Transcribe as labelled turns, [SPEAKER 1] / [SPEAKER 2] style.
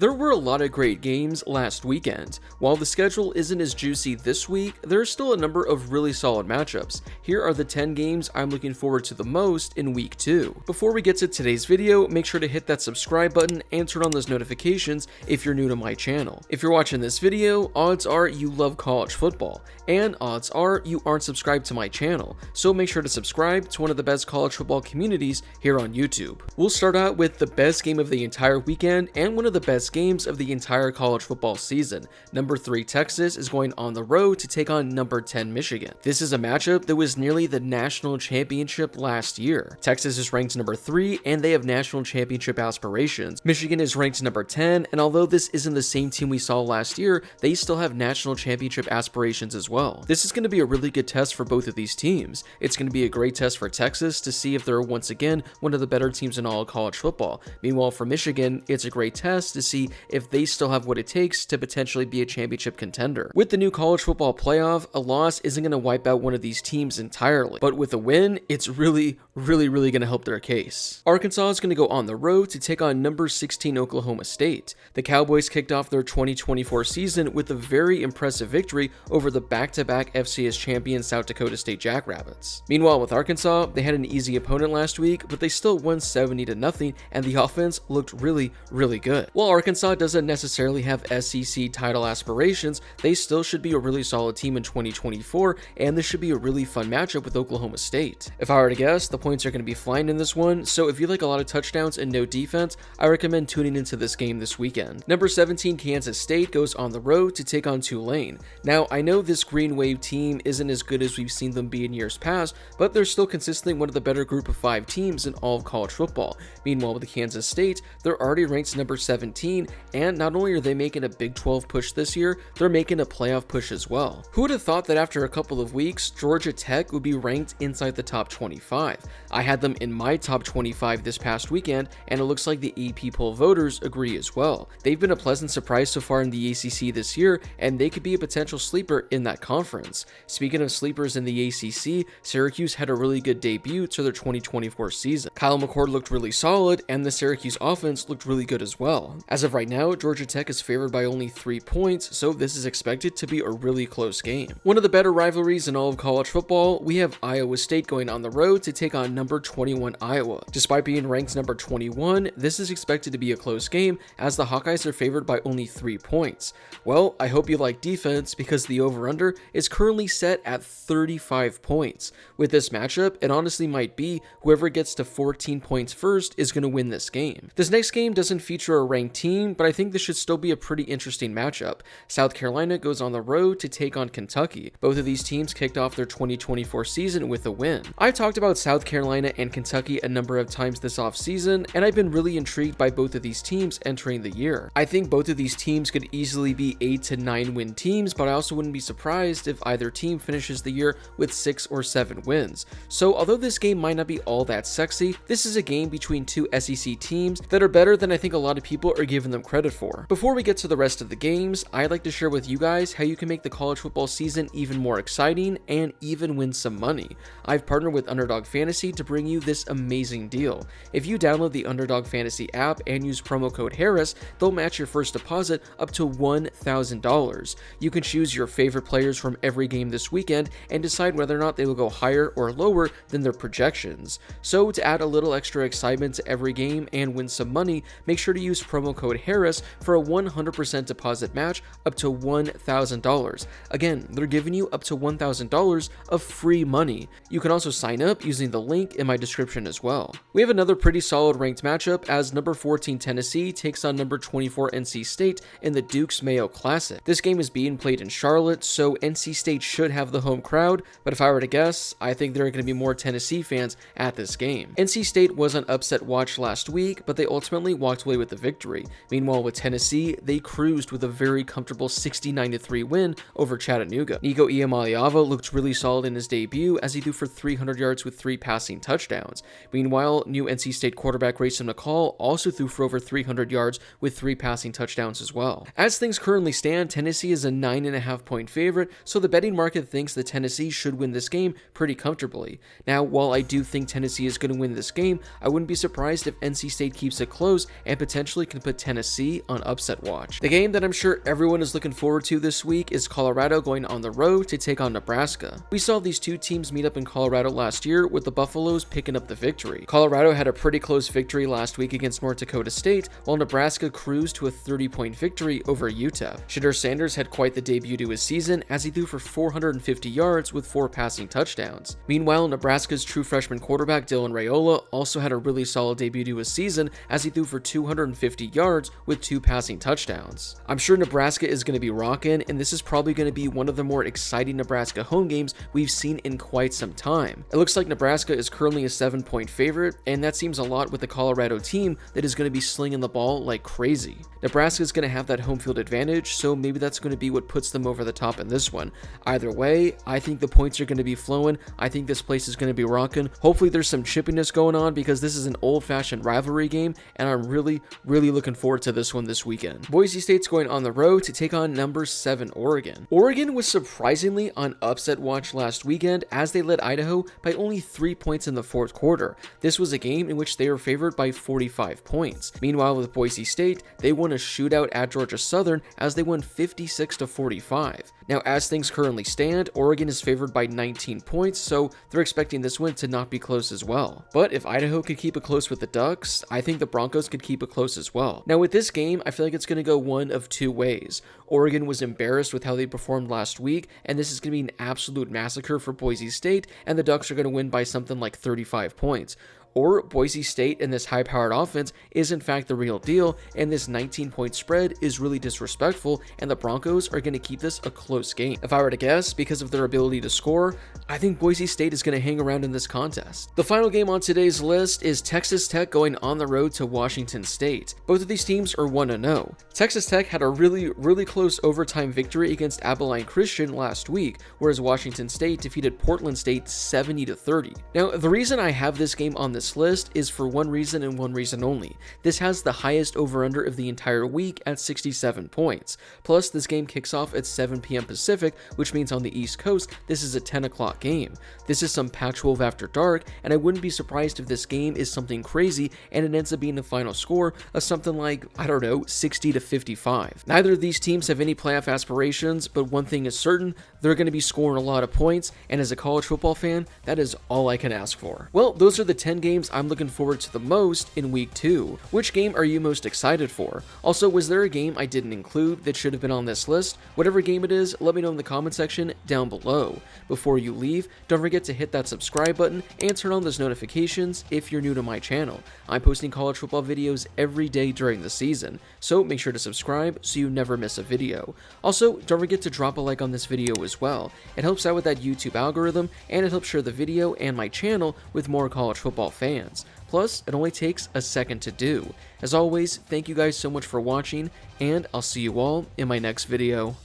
[SPEAKER 1] There were a lot of great games last weekend. While the schedule isn't as juicy this week, there's still a number of really solid matchups. Here are the 10 games I'm looking forward to the most in week 2. Before we get to today's video, make sure to hit that subscribe button and turn on those notifications if you're new to my channel. If you're watching this video, odds are you love college football, and odds are you aren't subscribed to my channel, so make sure to subscribe to one of the best college football communities here on YouTube. We'll start out with the best game of the entire weekend and one of the best games of the entire college football season. Number 3 Texas is going on the road to take on number 10 Michigan. This is a matchup that was nearly the national championship last year. Texas is ranked number 3 and they have national championship aspirations. Michigan is ranked number 10, and although this isn't the same team we saw last year, they still have national championship aspirations as well. This is going to be a really good test for both of these teams. It's going to be a great test for Texas to see if they're once again one of the better teams in all of college football. Meanwhile, for Michigan, it's a great test to see if they still have what it takes to potentially be a championship contender. With the new college football playoff, a loss isn't going to wipe out one of these teams entirely, but with a win, it's really going to help their case. Arkansas is going to go on the road to take on number 16 Oklahoma State. The Cowboys kicked off their 2024 season with a very impressive victory over the back-to-back FCS champion South Dakota State Jackrabbits. Meanwhile, with Arkansas, they had an easy opponent last week, but they still won 70-0, and the offense looked really good. While Arkansas doesn't necessarily have SEC title aspirations, they still should be a really solid team in 2024, and this should be a really fun matchup with Oklahoma State. If I were to guess, the points are going to be flying in this one, so if you like a lot of touchdowns and no defense, I recommend tuning into this game this weekend. Number 17 Kansas State goes on the road to take on Tulane. Now, I know this Green Wave team isn't as good as we've seen them be in years past, but they're still consistently one of the better group of 5 teams in all of college football. Meanwhile, with Kansas State, they're already ranked number 17, and not only are they making a Big 12 push this year, they're making a playoff push as well. Who would have thought that after a couple of weeks, Georgia Tech would be ranked inside the top 25? I had them in my top 25 this past weekend, and it looks like the AP poll voters agree as well. They've been a pleasant surprise so far in the ACC this year, and they could be a potential sleeper in that conference. Speaking of sleepers in the ACC, Syracuse had a really good debut to their 2024 season. Kyle McCord looked really solid, and the Syracuse offense looked really good as well. As of right now, Georgia Tech is favored by only 3 points, so this is expected to be a really close game. One of the better rivalries in all of college football, we have Iowa State going on the road to take on number 21 Iowa. Despite being ranked number 21, this is expected to be a close game as the Hawkeyes are favored by only 3 points. Well, I hope you like defense because the over-under is currently set at 35 points. With this matchup, it honestly might be whoever gets to 14 points first is going to win this game. This next game doesn't feature a ranked team, but I think this should still be a pretty interesting matchup. South Carolina goes on the road to take on Kentucky. Both of these teams kicked off their 2024 season with a win. I've talked about South Carolina and Kentucky a number of times this offseason, and I've been really intrigued by both of these teams entering the year. I think both of these teams could easily be 8 to 9 win teams, but I also wouldn't be surprised if either team finishes the year with 6 or 7 wins. So although this game might not be all that sexy, this is a game between 2 SEC teams that are better than I think a lot of people are giving them credit for. Before we get to the rest of the games, I'd like to share with you guys how you can make the college football season even more exciting and even win some money. I've partnered with Underdog Fantasy to bring you this amazing deal. If you download the Underdog Fantasy app and use promo code Harris, they'll match your first deposit up to $1,000. You can choose your favorite players from every game this weekend and decide whether or not they will go higher or lower than their projections. So to add a little extra excitement to every game and win some money, make sure to use promo code Harris for a 100% deposit match up to $1,000. Again, they're giving you up to $1,000 of free money. You can also sign up using the link in my description as well. We have another pretty solid ranked matchup as number 14 Tennessee takes on number 24 NC State in the Duke's Mayo Classic. This game is being played in Charlotte, so NC State should have the home crowd, but if I were to guess, I think there are going to be more Tennessee fans at this game. NC State was on upset watch last week, but they ultimately walked away with the victory. Meanwhile, with Tennessee, they cruised with a very comfortable 69-3 win over Chattanooga. Nico Iamaleava looked really solid in his debut as he threw for 300 yards with 3 passing touchdowns. Meanwhile, new NC State quarterback Grayson McCall also threw for over 300 yards with 3 passing touchdowns as well. As things currently stand, Tennessee is a 9.5 point favorite, so the betting market thinks that Tennessee should win this game pretty comfortably. Now, while I do think Tennessee is going to win this game, I wouldn't be surprised if NC State keeps it close and potentially can put 10 Tennessee on Upset Watch. The game that I'm sure everyone is looking forward to this week is Colorado going on the road to take on Nebraska. We saw these two teams meet up in Colorado last year with the Buffaloes picking up the victory. Colorado had a pretty close victory last week against North Dakota State, while Nebraska cruised to a 30-point victory over UTEP. Shedeur Sanders had quite the debut to his season as he threw for 450 yards with 4 passing touchdowns. Meanwhile, Nebraska's true freshman quarterback Dylan Raiola also had a really solid debut to his season as he threw for 250 yards with 2 passing touchdowns. I'm sure Nebraska is going to be rocking, and this is probably going to be one of the more exciting Nebraska home games we've seen in quite some time. It looks like Nebraska is currently a 7-point favorite, and that seems a lot with the Colorado team that is going to be slinging the ball like crazy. Nebraska is going to have that home field advantage, so maybe that's going to be what puts them over the top in this one. Either way, I think the points are going to be flowing. I think this place is going to be rocking. Hopefully there's some chippiness going on because this is an old-fashioned rivalry game, and I'm really looking forward to this one this weekend. Boise State's going on the road to take on number 7 Oregon. Oregon was surprisingly on upset watch last weekend as they led Idaho by only 3 points in the 4th quarter. This was a game in which they were favored by 45 points. Meanwhile, with Boise State, they won a shootout at Georgia Southern as they won 56-45. Now, as things currently stand, Oregon is favored by 19 points, so they're expecting this win to not be close as well. But if Idaho could keep it close with the Ducks, I think the Broncos could keep it close as well. Now, with this game, I feel like it's going to go one of two ways. Oregon was embarrassed with how they performed last week, and this is going to be an absolute massacre for Boise State, and the Ducks are going to win by something like 35 points. Or Boise State and this high-powered offense is in fact the real deal, and this 19-point spread is really disrespectful, and the Broncos are going to keep this a close game. If I were to guess, because of their ability to score, I think Boise State is going to hang around in this contest. The final game on today's list is Texas Tech going on the road to Washington State. Both of these teams are 1-0. Texas Tech had a really close overtime victory against Abilene Christian last week, whereas Washington State defeated Portland State 70-30. Now, the reason I have this game on this list is for one reason and one reason only. This has the highest over-under of the entire week at 67 points. Plus, this game kicks off at 7 p.m. Pacific, which means on the East Coast, this is a 10 o'clock game. This is some Pac-12 after dark, and I wouldn't be surprised if this game is something crazy and it ends up being a final score of something like, I don't know, 60-55. Neither of these teams have any playoff aspirations, but one thing is certain, they're going to be scoring a lot of points, and as a college football fan, that is all I can ask for. Well, those are the 10 games I'm looking forward to the most in week 2. Which game are you most excited for? Also, was there a game I didn't include that should have been on this list? Whatever game it is, let me know in the comment section down below. Before you leave, don't forget to hit that subscribe button and turn on those notifications if you're new to my channel. I'm posting college football videos every day during the season, so make sure to subscribe so you never miss a video. Also, don't forget to drop a like on this video as well. It helps out with that YouTube algorithm, and it helps share the video and my channel with more college football fans. Plus, it only takes a second to do. As always, thank you guys so much for watching, and I'll see you all in my next video.